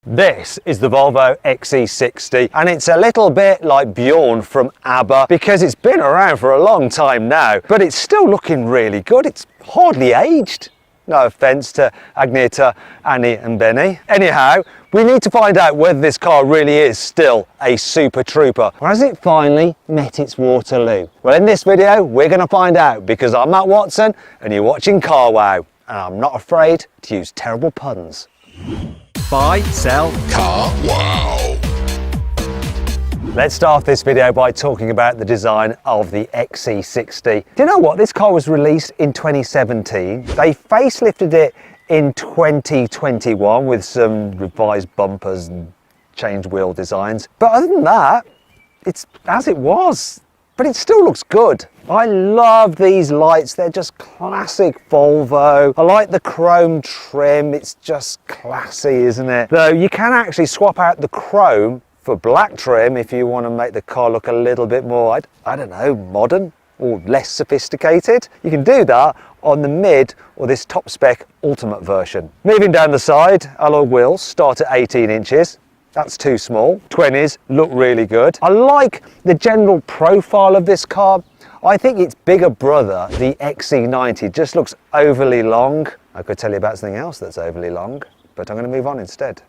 This is the Volvo XC60 and it's a little bit like Bjorn from ABBA because it's been around for a long time now, but it's still looking really good. It's hardly aged. No offence to Agneta, Annie and Benny. Anyhow, we need to find out whether this car really is still a super trooper or has it finally met its Waterloo? Well, in this video, we're going to find out because I'm Matt Watson and you're watching Carwow and I'm not afraid to use terrible puns. Buy, sell, car, wow. Let's start this video by talking about the design of the XC60. Do you know what? This car was released in 2017. They facelifted it in 2021 with some revised bumpers and changed wheel designs. But other than that, it's as it was. But it still looks good. I love these lights, they're just classic Volvo. I like the chrome trim, it's just classy, isn't it? Though you can actually swap out the chrome for black trim if you want to make the car look a little bit more, I don't know, modern or less sophisticated. You can do that on the mid or this top spec ultimate version. Moving down the side, alloy wheels start at 18 inches. That's too small. 20s look really good. I like the general profile of this car. I think its bigger brother, the XC90, just looks overly long. I could tell you about something else that's overly long, but I'm going to move on instead.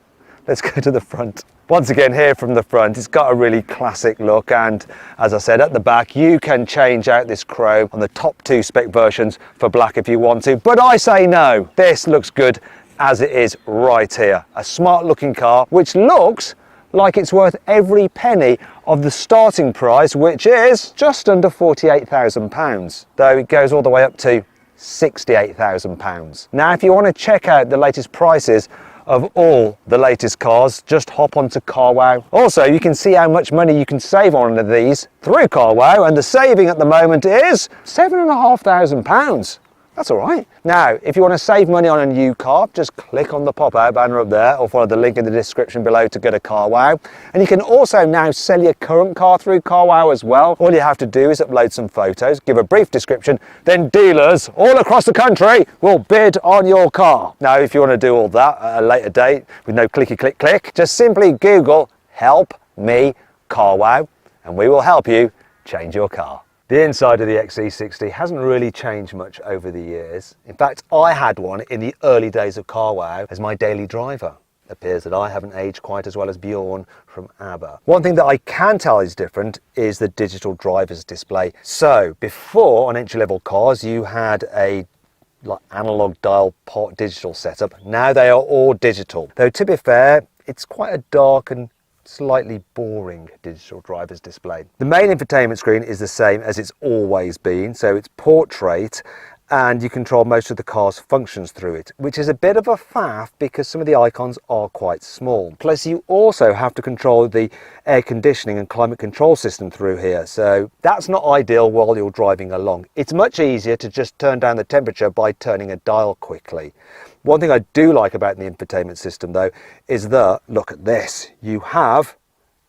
Let's go to the front. Once again, here from the front, it's got a really classic look, and as I said, at the back, you can change out this chrome on the top two spec versions for black if you want to, but I say no. This looks good as it is right here. A smart looking car which looks like it's worth every penny of the starting price, which is just under £48,000, though it goes all the way up to £68,000. Now if you want to check out the latest prices of all the latest cars, just hop onto Carwow. Also, you can see how much money you can save on one of these through Carwow, and the saving at the moment is £7,500. That's all right. Now, if you want to save money on a new car, just click on the pop-out banner up there or follow the link in the description below to go to Carwow. And you can also now sell your current car through Carwow as well. All you have to do is upload some photos, give a brief description, then dealers all across the country will bid on your car. Now, if you want to do all that at a later date with no clicky click click, just simply Google "Help Me Carwow" and we will help you change your car. The inside of the XC60 hasn't really changed much over the years. In fact, I had one in the early days of Carwow as my daily driver. It appears that I haven't aged quite as well as Bjorn from ABBA. One thing that I can tell is different is the digital driver's display. So before on entry-level cars, you had a analog dial pot digital setup. Now they are all digital. Though to be fair, it's quite a dark and slightly boring digital driver's display. The main infotainment screen is the same as it's always been, so it's portrait and you control most of the car's functions through it, which is a bit of a faff because some of the icons are quite small. Plus you also have to control the air conditioning and climate control system through here, so that's not ideal while you're driving along. It's much easier to just turn down the temperature by turning a dial quickly. One thing I do like about the infotainment system though is that, look at this, you have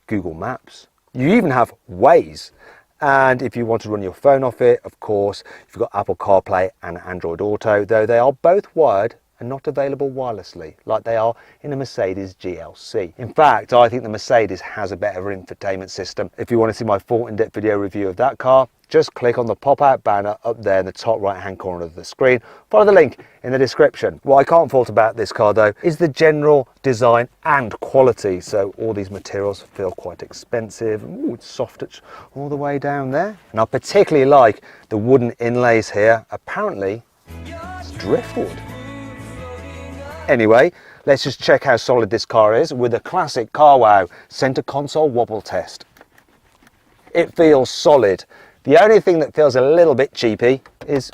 Google Maps, you even have Waze, and if you want to run your phone off it, of course, you've got Apple CarPlay and Android Auto, though they are both wired and not available wirelessly like they are in a Mercedes GLC. In fact, I think the Mercedes has a better infotainment system. If you want to see my full in-depth video review of that car, just click on the pop-out banner up there in the top right-hand corner of the screen. Follow the link in the description. What I can't fault about this car though is the general design and quality. So all these materials feel quite expensive. Ooh, it's soft touch all the way down there. And I particularly like the wooden inlays here. Apparently, it's driftwood. Anyway, let's just check how solid this car is with a classic Carwow center console wobble test. It feels solid. The only thing that feels a little bit cheapy is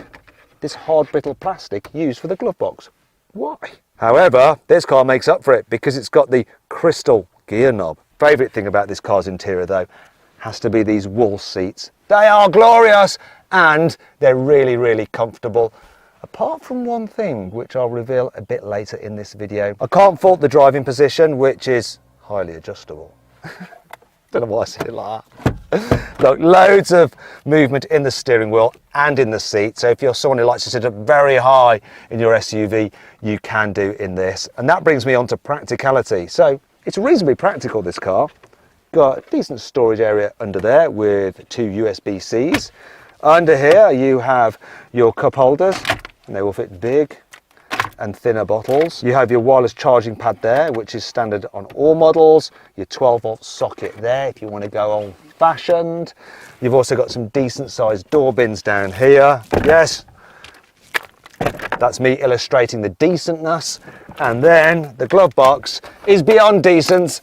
this hard brittle plastic used for the glove box. Why? However, this car makes up for it because it's got the crystal gear knob. Favourite thing about this car's interior though has to be these wool seats. They are glorious and they're really, really comfortable. Apart from one thing, which I'll reveal a bit later in this video. I can't fault the driving position, which is highly adjustable. Don't know why I said it like that. Look, loads of movement in the steering wheel and in the seat. So if you're someone who likes to sit up very high in your SUV, you can do in this. And that brings me on to practicality. So it's reasonably practical, this car. Got a decent storage area under there with 2 USB-Cs. Under here you have your cup holders, and they will fit big and thinner bottles. You have your wireless charging pad there, which is standard on all models. Your 12-volt socket there if you want to go old-fashioned. You've also got some decent sized door bins down here. Yes, that's me illustrating the decentness. And then the glove box is beyond decent.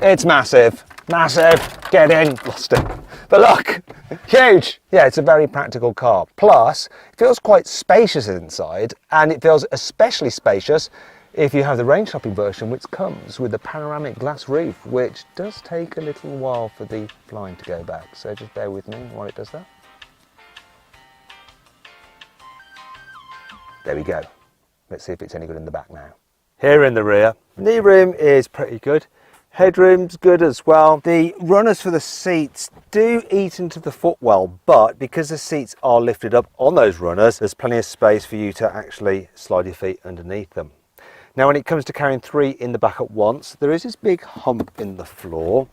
It's massive. Massive. Get in. Lost it. But look, huge. Yeah, it's a very practical car. Plus, it feels quite spacious inside, and it feels especially spacious if you have the range topping version, which comes with the panoramic glass roof, which does take a little while for the blind to go back. So just bear with me while it does that. There we go. Let's see if it's any good in the back now. Here in the rear, knee room is pretty good. Headroom's good as well. The runners for the seats do eat into the footwell, but because the seats are lifted up on those runners, there's plenty of space for you to actually slide your feet underneath them. Now, when it comes to carrying 3 in the back at once, there is this big hump in the floor,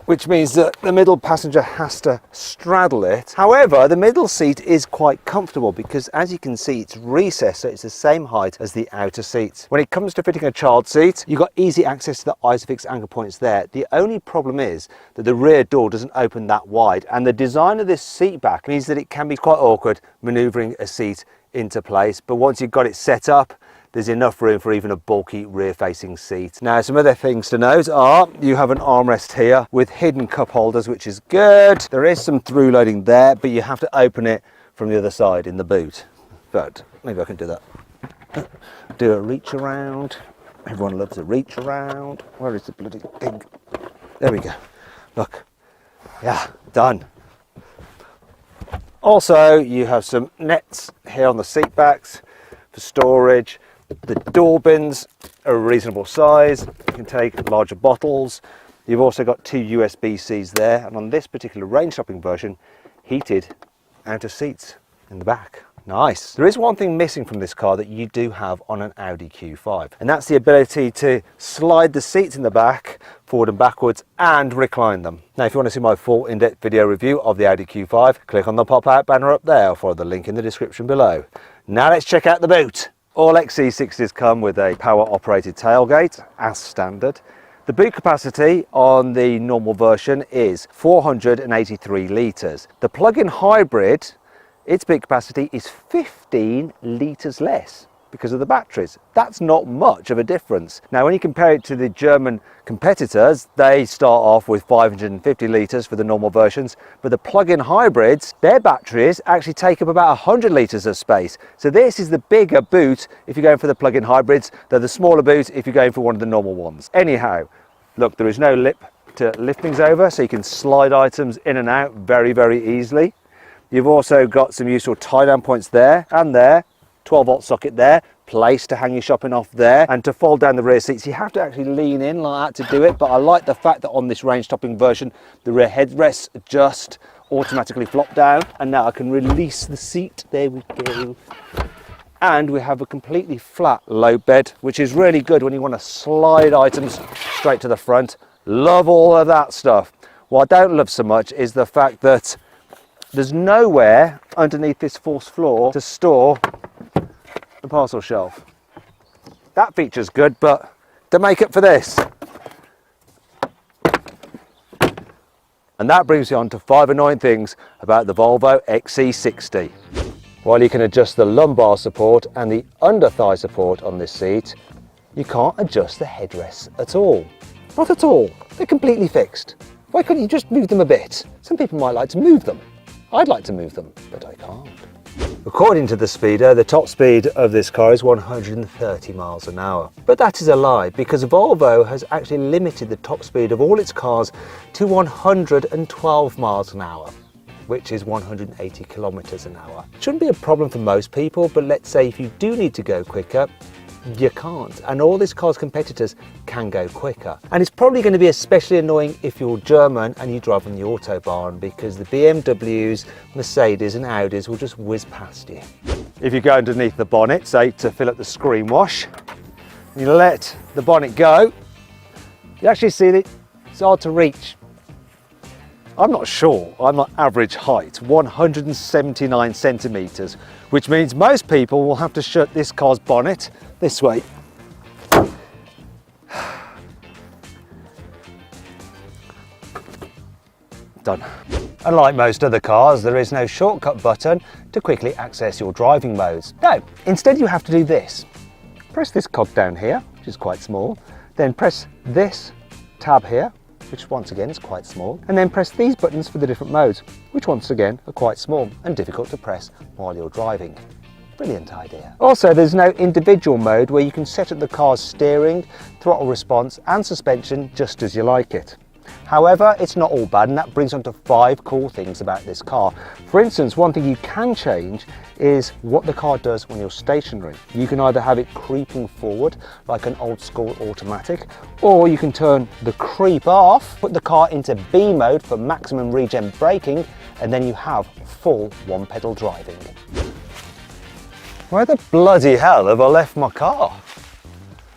which means that the middle passenger has to straddle it. However, the middle seat is quite comfortable because, as you can see, it's recessed, so it's the same height as the outer seats. When it comes to fitting a child seat, you've got easy access to the Isofix anchor points there. The only problem is that the rear door doesn't open that wide, and the design of this seat back means that it can be quite awkward manoeuvring a seat into place. But once you've got it set up, there's enough room for even a bulky rear-facing seat. Now, some other things to note are you have an armrest here with hidden cup holders, which is good. There is some through loading there, but you have to open it from the other side in the boot. But maybe I can do that. Do a reach around. Everyone loves a reach around. Where is the bloody thing? There we go. Look. Yeah, done. Also, you have some nets here on the seat backs for storage. The door bins are a reasonable size. You can take larger bottles. You've also got 2 USB-Cs there, and on this particular range topping version, heated outer seats in the back. Nice. There is one thing missing from this car that you do have on an Audi Q5, and that's the ability to slide the seats in the back forward and backwards and recline them. Now, if you want to see my full in-depth video review of the Audi Q5, click on the pop-out banner up there or follow the link in the description below. Now let's check out the boot. All XC60s come with a power-operated tailgate, as standard. The boot capacity on the normal version is 483 litres. The plug-in hybrid, its boot capacity is 15 litres less because of the batteries. That's not much of a difference. Now, when you compare it to the German competitors, they start off with 550 litres for the normal versions, but the plug-in hybrids, their batteries actually take up about 100 litres of space. So this is the bigger boot if you're going for the plug-in hybrids. They're the smaller boot if you're going for one of the normal ones. Anyhow, look, there is no lip to lift things over, so you can slide items in and out very, very easily. You've also got some useful tie-down points there and there. 12-volt socket there, place to hang your shopping off there, and to fold down the rear seats you have to actually lean in like that to do it, but I like the fact that on this range topping version the rear headrests just automatically flop down, and now I can release the seat. There we go. And we have a completely flat load bed, which is really good when you want to slide items straight to the front. Love all of that stuff. What I don't love so much is the fact that there's nowhere underneath this false floor to store the parcel shelf. That feature's good, but to make up for this. And that brings you on to 5 annoying things about the Volvo XC60. While you can adjust the lumbar support and the under thigh support on this seat, you can't adjust the headrests at all. Not at all. They're completely fixed. Why couldn't you just move them a bit? Some people might like to move them. I'd like to move them, but I can't. According to the speeder, the top speed of this car is 130 miles an hour. But that is a lie, because Volvo has actually limited the top speed of all its cars to 112 miles an hour, which is 180 kilometers an hour. Shouldn't be a problem for most people, but let's say if you do need to go quicker, you can't. And all this car's competitors can go quicker. And it's probably going to be especially annoying if you're German and you drive on the Autobahn, because the BMWs, Mercedes and Audis will just whiz past you. If you go underneath the bonnet, say to fill up the screen wash, and you let the bonnet go, you actually see that it's hard to reach. I'm not sure, I'm at average height, 179 centimetres, which means most people will have to shut this car's bonnet this way. Done. Unlike most other cars, there is no shortcut button to quickly access your driving modes. No, instead you have to do this. Press this cog down here, which is quite small, then press this tab here, which once again is quite small, and then press these buttons for the different modes, which once again are quite small and difficult to press while you're driving. Brilliant idea. Also, there's no individual mode where you can set up the car's steering, throttle response and suspension just as you like it. However, it's not all bad, and that brings on to 5 cool things about this car. For instance, one thing you can change is what the car does when you're stationary. You can either have it creeping forward like an old school automatic, or you can turn the creep off, put the car into B mode for maximum regen braking, and then you have full one pedal driving. Where the bloody hell have I left my car?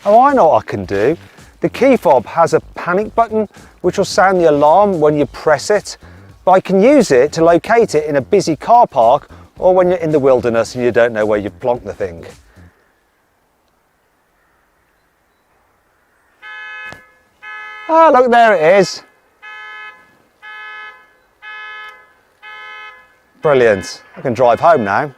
Oh, I know what I can do. The key fob has a panic button which will sound the alarm when you press it, but I can use it to locate it in a busy car park or when you're in the wilderness and you don't know where you've plonked the thing. Ah, look, there it is. Brilliant. I can drive home now.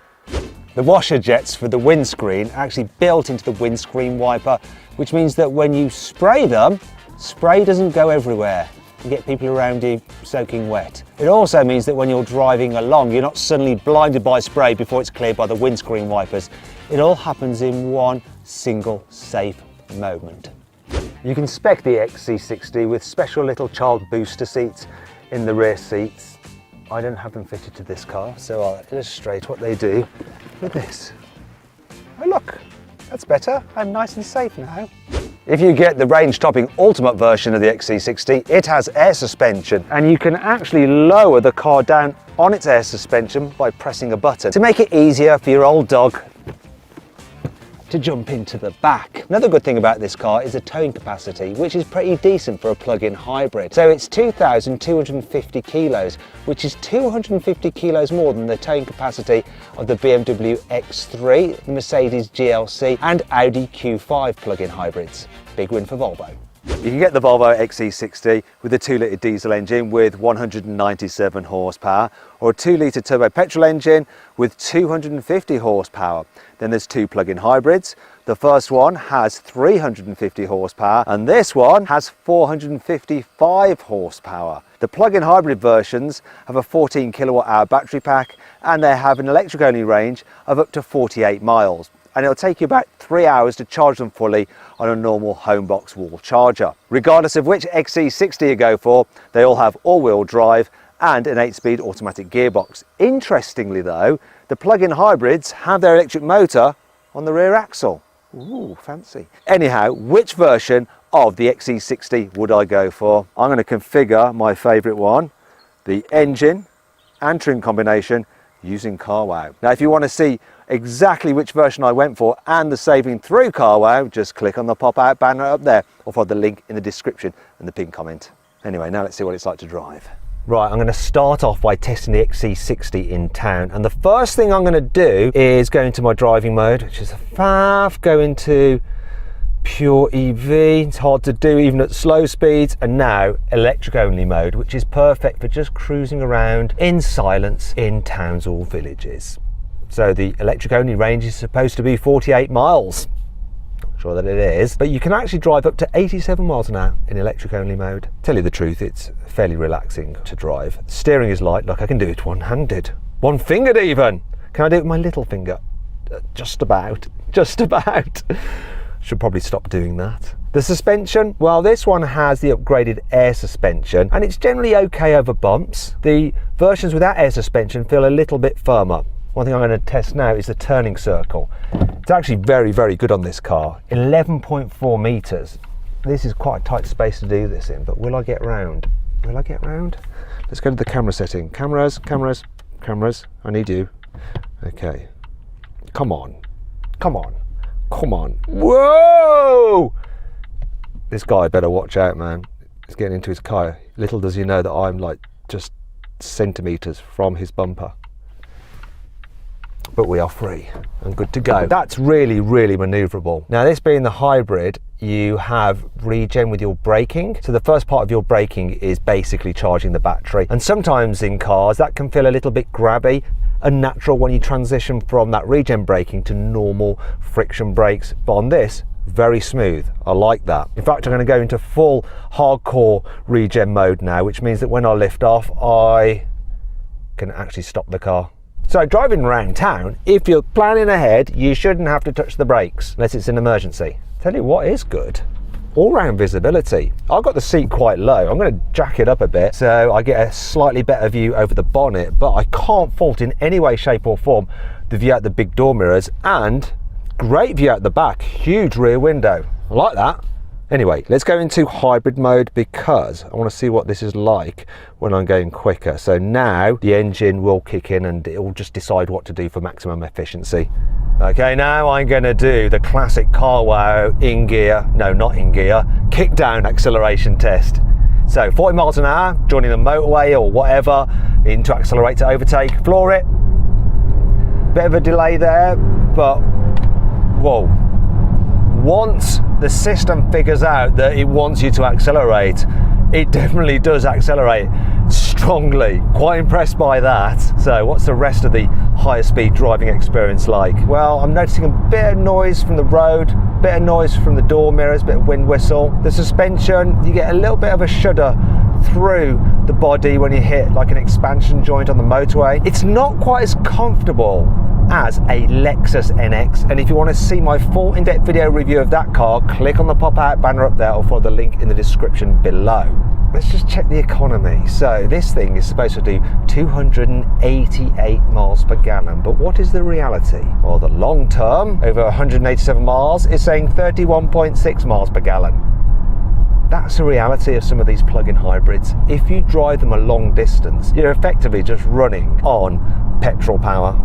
The washer jets for the windscreen are actually built into the windscreen wiper, which means that when you spray them, spray doesn't go everywhere and get people around you soaking wet. It also means that when you're driving along, you're not suddenly blinded by spray before it's cleared by the windscreen wipers. It all happens in one single safe moment. You can spec the XC60 with special little child booster seats in the rear seats. I don't have them fitted to this car, so I'll illustrate what they do with this. Oh look, that's better. I'm nice and safe now. If you get the range-topping ultimate version of the XC60, it has air suspension, and you can actually lower the car down on its air suspension by pressing a button to make it easier for your old dog to jump into the back. Another good thing about this car is the towing capacity, which is pretty decent for a plug-in hybrid. So it's 2,250 kilos, which is 250 kilos more than the towing capacity of the BMW X3, the Mercedes GLC and Audi Q5 plug-in hybrids. Big win for Volvo. You can get the Volvo XC60 with a 2-litre diesel engine with 197 horsepower, or a 2-litre turbo petrol engine with 250 horsepower. Then there's 2 plug-in hybrids. The first one has 350 horsepower and this one has 455 horsepower. The plug-in hybrid versions have a 14 kilowatt hour battery pack, and they have an electric only range of up to 48 miles. And it'll take you about 3 hours to charge them fully on a normal homebox wall charger. Regardless of which XC60 you go for, they all have all-wheel drive and an 8-speed automatic gearbox. Interestingly though, the plug-in hybrids have their electric motor on the rear axle. Ooh, fancy. Anyhow, which version of the XC60 would I go for? I'm going to configure my favourite one, the engine and trim combination, using CarWow. Now if you want to see exactly which version I went for and the saving through CarWow, just click on the pop-out banner up there or follow the link in the description and the pinned comment. Anyway, now let's see what it's like to drive. Right, I'm going to start off by testing the XC60 in town, and the first thing I'm going to do is go into my driving mode, which is faff, go into pure EV. It's hard to do even at slow speeds, and now electric only mode, which is perfect for just cruising around in silence in towns or villages. So the electric only range is supposed to be 48 miles. Not sure that it is, but you can actually drive up to 87 miles an hour in electric only mode. Tell you the truth, it's fairly relaxing to drive. The steering is light, like I can do it one-handed. One-fingered even. Can I do it with my little finger? Just about. Should probably stop doing that. The suspension, well, this one has the upgraded air suspension and it's generally okay over bumps. The versions without air suspension feel a little bit firmer, One thing I'm going to test now is the turning circle. It's actually very, very good on this car. 11.4 meters. This is quite a tight space to do this in, but will I get round? Will I get round? Let's go to the camera setting. Cameras, cameras, cameras. I need you. Okay. Come on. Come on. Come on. Whoa! This guy better watch out, man. He's getting into his car. Little does he know that I'm like just centimeters from his bumper. But we are free and good to go. That's really, really maneuverable. Now, this being the hybrid, you have regen with your braking. So the first part of your braking is basically charging the battery. And sometimes in cars, that can feel a little bit grabby, unnatural when you transition from that regen braking to normal friction brakes. But on this, very smooth. I like that. In fact, I'm going to go into full hardcore regen mode now, which means that when I lift off, I can actually stop the car. So driving around town, if you're planning ahead, you shouldn't have to touch the brakes unless it's an emergency. Tell you what is good, all-round visibility. I've got the seat quite low. I'm going to jack it up a bit so I get a slightly better view over the bonnet, but I can't fault in any way, shape or form the view out the big door mirrors, and great view out the back, huge rear window. I like that. Anyway, let's go into hybrid mode because I want to see what this is like when I'm going quicker. So now the engine will kick in and it will just decide what to do for maximum efficiency. Okay, now I'm going to do the classic carwow in gear, no, not in gear, kick down acceleration test. So 40 miles an hour, joining the motorway or whatever, into accelerate to overtake, floor it. Bit of a delay there, but whoa. Once the system figures out that it wants you to accelerate, it definitely does accelerate strongly. Quite impressed by that. So what's the rest of the higher speed driving experience like? Well, I'm noticing a bit of noise from the road, bit of noise from the door mirrors, bit of wind whistle. The suspension, you get a little bit of a shudder through the body when you hit like an expansion joint on the motorway. It's not quite as comfortable as a Lexus NX, and if you want to see my full in-depth video review of that car, click on the pop-out banner up there or follow the link in the description below. Let's just check the economy. So this thing is supposed to do 288 miles per gallon, but what is the reality? Well, the long term, over 187 miles, is saying 31.6 miles per gallon. That's the reality of some of these plug-in hybrids. If you drive them a long distance, you're effectively just running on petrol power.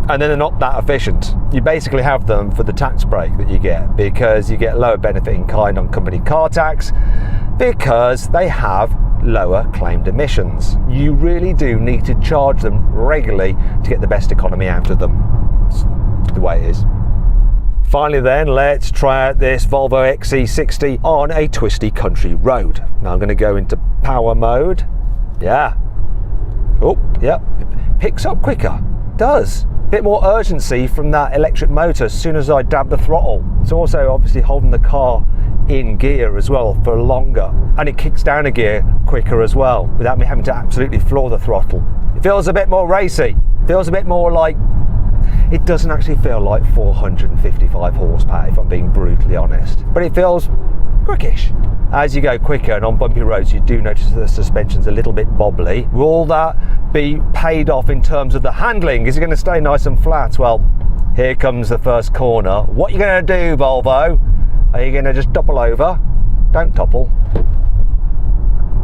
And then they're not that efficient. You basically have them for the tax break that you get, because you get lower benefit in kind on company car tax, because they have lower claimed emissions. You really do need to charge them regularly to get the best economy out of them. It's the way it is. Finally then, let's try out this Volvo XC60 on a twisty country road. Now I'm going to go into power mode. Yeah. Oh, yeah. It picks up quicker. It does. Bit more urgency from that electric motor as soon as I dab the throttle. It's also obviously holding the car in gear as well for longer, and it kicks down a gear quicker as well without me having to absolutely floor the throttle. It feels a bit more racy. It feels a bit more like, it doesn't actually feel like 455 horsepower if I'm being brutally honest, but it feels quickish. As you go quicker and on bumpy roads, you do notice the suspension's a little bit bobbly. Will that be paid off in terms of the handling? Is it going to stay nice and flat? Well, here comes the first corner. What are you going to do, Volvo? Are you going to just topple over? Don't topple.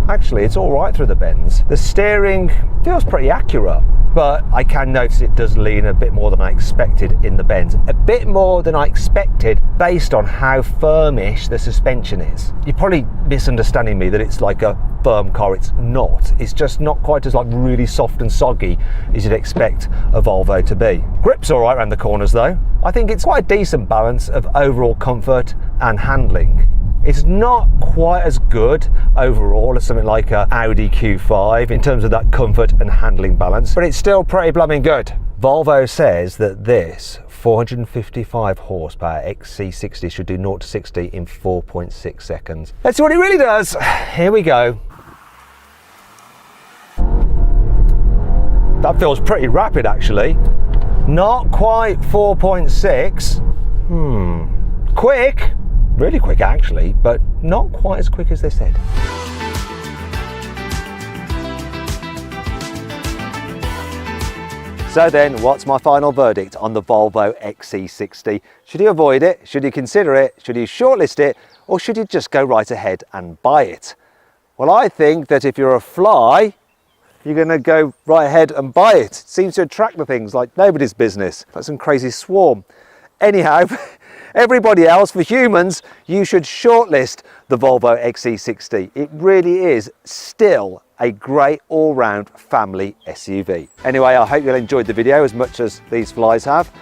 Actually, it's all right through the bends. The steering feels pretty accurate, but I can notice it does lean a bit more than I expected in the bends. A bit more than I expected based on how firmish the suspension is. You're probably misunderstanding me that it's like a firm car. It's not. It's just not quite as like really soft and soggy as you'd expect a Volvo to be. Grip's all right around the corners though. I think it's quite a decent balance of overall comfort and handling. It's not quite as good overall as something like a Audi Q5 in terms of that comfort and handling balance, but it's still pretty blooming good. Volvo says that this 455 horsepower XC60 should do 0 to 60 in 4.6 seconds. Let's see what it really does. Here we go. That feels pretty rapid actually. Not quite 4.6. Quick. Really quick actually, but not quite as quick as they said. So then, what's my final verdict on the Volvo XC60? Should you avoid it? Should you consider it? Should you shortlist it? Or should you just go right ahead and buy it? Well, I think that if you're a fly, you're going to go right ahead and buy it. It seems to attract the things like nobody's business. That's some crazy swarm. Anyhow, everybody else, for humans, you should shortlist the Volvo XC60. It really is still a great all-round family SUV. Anyway, I hope you enjoyed the video as much as these flies have.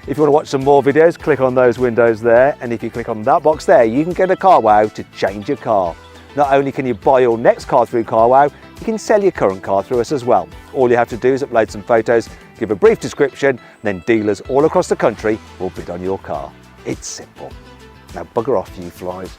If you want to watch some more videos, click on those windows there, and if you click on that box there, you can go to CarWow to change your car. Not only can you buy your next car through CarWow, you can sell your current car through us as well. All you have to do is upload some photos, give a brief description, and then dealers all across the country will bid on your car. It's simple. Now bugger off, you flies.